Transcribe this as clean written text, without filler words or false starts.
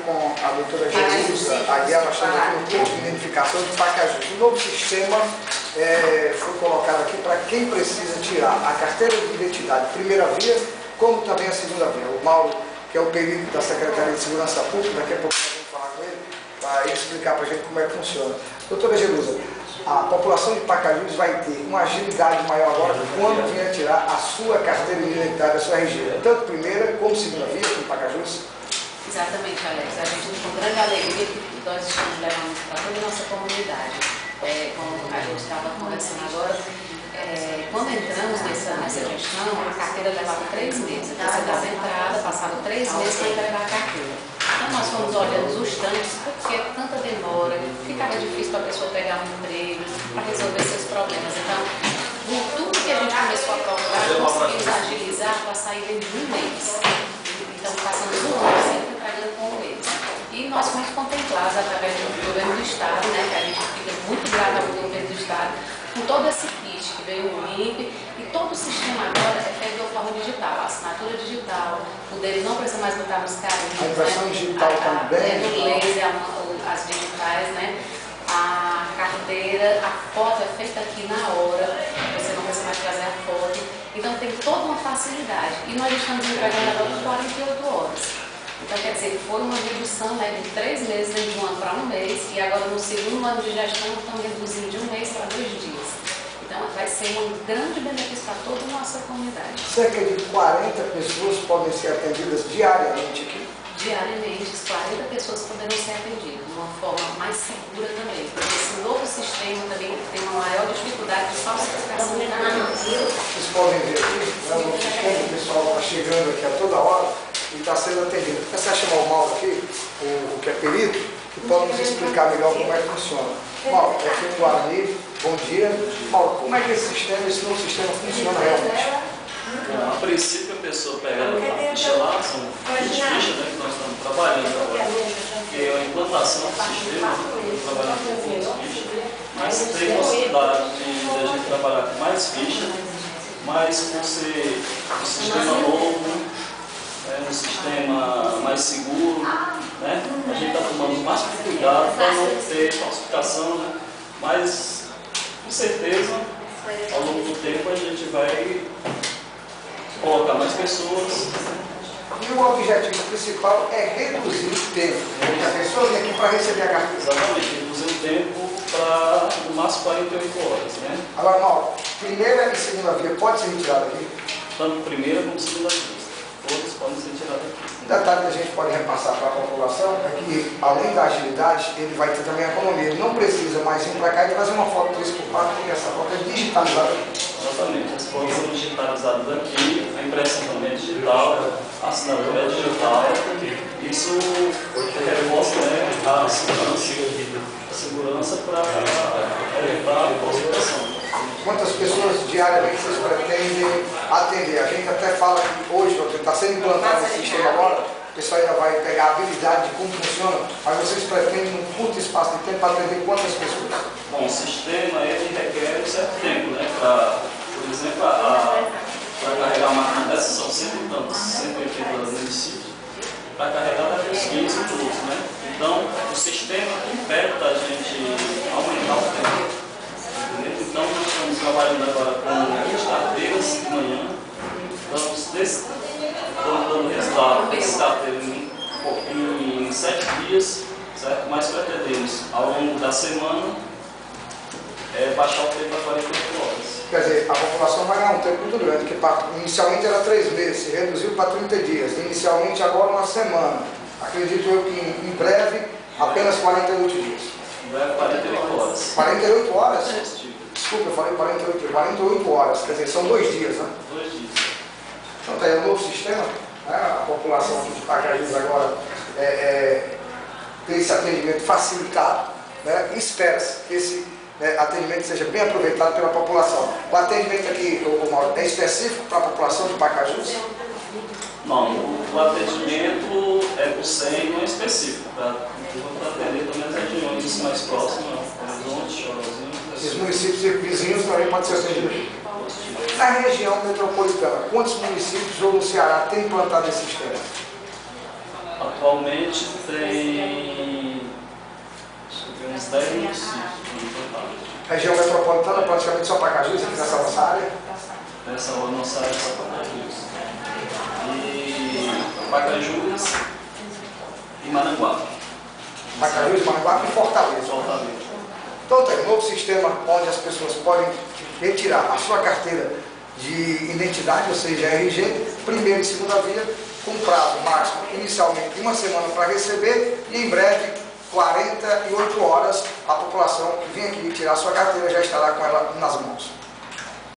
com a doutora Jerusa Aguiar, nós estamos aqui no ponto de identificação de Pacajus. O novo sistema foi colocado aqui para quem precisa tirar a carteira de identidade, primeira via, como também a segunda via. O Mauro, que é o perito da Secretaria de Segurança Pública, daqui a pouco nós vamos falar com ele, para ele explicar para a gente como é que funciona. Doutora Jerusa, a população de Pacajus vai ter uma agilidade maior agora quando vier tirar a sua carteira de identidade, a sua RG, tanto primeira como segunda via aqui em Pacajus. Exatamente, Alex. A gente, com grande alegria, que nós estamos levando para toda a nossa comunidade. Como a gente estava conversando agora, quando entramos nessa gestão, a carteira levava 3 meses. Você dava entrada, passava 3 meses para entregar a carteira. Então nós fomos olhando os trâmites, porque tanta demora, ficava difícil para a pessoa pegar um emprego, para resolver seus problemas. Então, tudo que a gente começou a procurar, conseguimos agilizar para sair dentro de 1 mês. Então, passamos 1 ano sempre entregando com 1 mês. E nós fomos contemplados através do governo do Estado, né, que a gente fica muito grato ao governo do Estado, com todo esse kit que veio o INPE, e todo o sistema agora é feito de forma digital, a assinatura digital, o dele não precisa mais botar nos carinhos, a impressão digital também, no laser, as digitais, né, a carteira, a foto é feita aqui na hora, você não precisa mais trazer a foto, então tem toda uma facilidade, e nós estamos entregando agora por 48 horas. Então, quer dizer, foi uma redução, né, de 3 meses de 1 ano para 1 mês, e agora no segundo ano de gestão estamos reduzindo de 1 mês para 2 dias. Então, vai ser um grande benefício para toda a nossa comunidade. Cerca de 40 pessoas podem ser atendidas diariamente aqui. Diariamente, 40 pessoas poderão ser atendidas de uma forma mais segura também, porque esse novo sistema também tem uma maior dificuldade de falsificação de dados. Vocês podem ver aqui, né, o novo sistema, o pessoal está chegando aqui a toda hora e está sendo atendido. Vou começar a chamar o Mauro aqui, o que é perito, que pode nos explicar melhor como é que funciona. Mauro, aqui no Guarani, bom dia. Mauro, como é que esse novo sistema funciona realmente? Bom, a princípio a pessoa pega a ficha lá, são 20 fichas, né, que nós estamos trabalhando agora, porque a implantação do sistema, estamos trabalhando com poucas fichas, mas tem possibilidade de a gente trabalhar com mais fichas, mas por ser um sistema novo, um sistema mais seguro, né, a gente está tomando o máximo cuidado para não ter falsificação, né, mas com certeza ao longo do tempo a gente vai colocar mais pessoas. E o objetivo principal é reduzir o tempo, porque a pessoa vem aqui para receber a carteira. Exatamente, reduzir o tempo para no máximo 48 horas, né? Agora, Mauro, primeira e segunda via pode ser retirada aqui? Tanto primeira como segunda via. Todas podem ser tiradas aqui. Um detalhe que a gente pode repassar para a população é que, além da agilidade, ele vai ter também a economia. Ele não precisa mais vir para cá e trazer uma foto 3x4, porque essa foto é digitalizada. Exatamente, as fotos são digitalizadas aqui, a impressão também é digital, a assinatura é digital. Isso reforça, né, a segurança para evitar a falsificação. Quantas pessoas diariamente vocês pretendem atender? A gente até fala que hoje está sendo implantado esse sistema agora, o pessoal ainda vai pegar a habilidade de como funciona, mas vocês pretendem, num curto espaço de tempo, atender quantas pessoas? Bom, o sistema ele requer um certo tempo, né? Por exemplo, para carregar uma máquina dessa são 180 municípios, para carregar daqui uns 15 minutos, né? Então, o sistema impede a gente aumentar o tempo. Então, nós estamos trabalhando agora com as carteiras de manhã, estamos dando resultado desse carteiro em 7 dias, certo? Mas pretendemos, ao longo da semana, baixar o tempo a 48 horas. Quer dizer, a população vai ganhar um tempo muito grande, que inicialmente era 3 meses, se reduziu para 30 dias, inicialmente agora 1 semana. Acredito eu que em breve, apenas 48 dias. Em breve, 48 horas. 48 horas? Desculpa, eu falei 48 horas, quer dizer, são 2 dias, né? 2 dias. Então tá aí o novo sistema, né? A população aqui de Pacajus agora tem esse atendimento facilitado, né? E espera-se que esse atendimento seja bem aproveitado pela população. O atendimento aqui, Mauro, é específico para a população de Pacajus? Não, o atendimento é por 100, não é específico, para atender também as regiões mais próximas, Horizonte, Chorozinho. Os municípios vizinhos também podem ser atendidos aqui. Na região metropolitana, quantos municípios ou no Ceará tem implantado esse sistema? Atualmente tem uns 10 municípios no total. Região metropolitana, praticamente só Pacajus, aqui nessa nossa área. Essa nossa área é só Pacajus. E Pacajus e Maranguape. Pacajus, Maranguape e Fortaleza. Fortaleza. Então tem um novo sistema onde as pessoas podem retirar a sua carteira de identidade, ou seja, RG, primeira e segunda via, com prazo máximo, inicialmente de 1 semana para receber, e em breve, 48 horas, a população que vem aqui tirar a sua carteira já estará com ela nas mãos.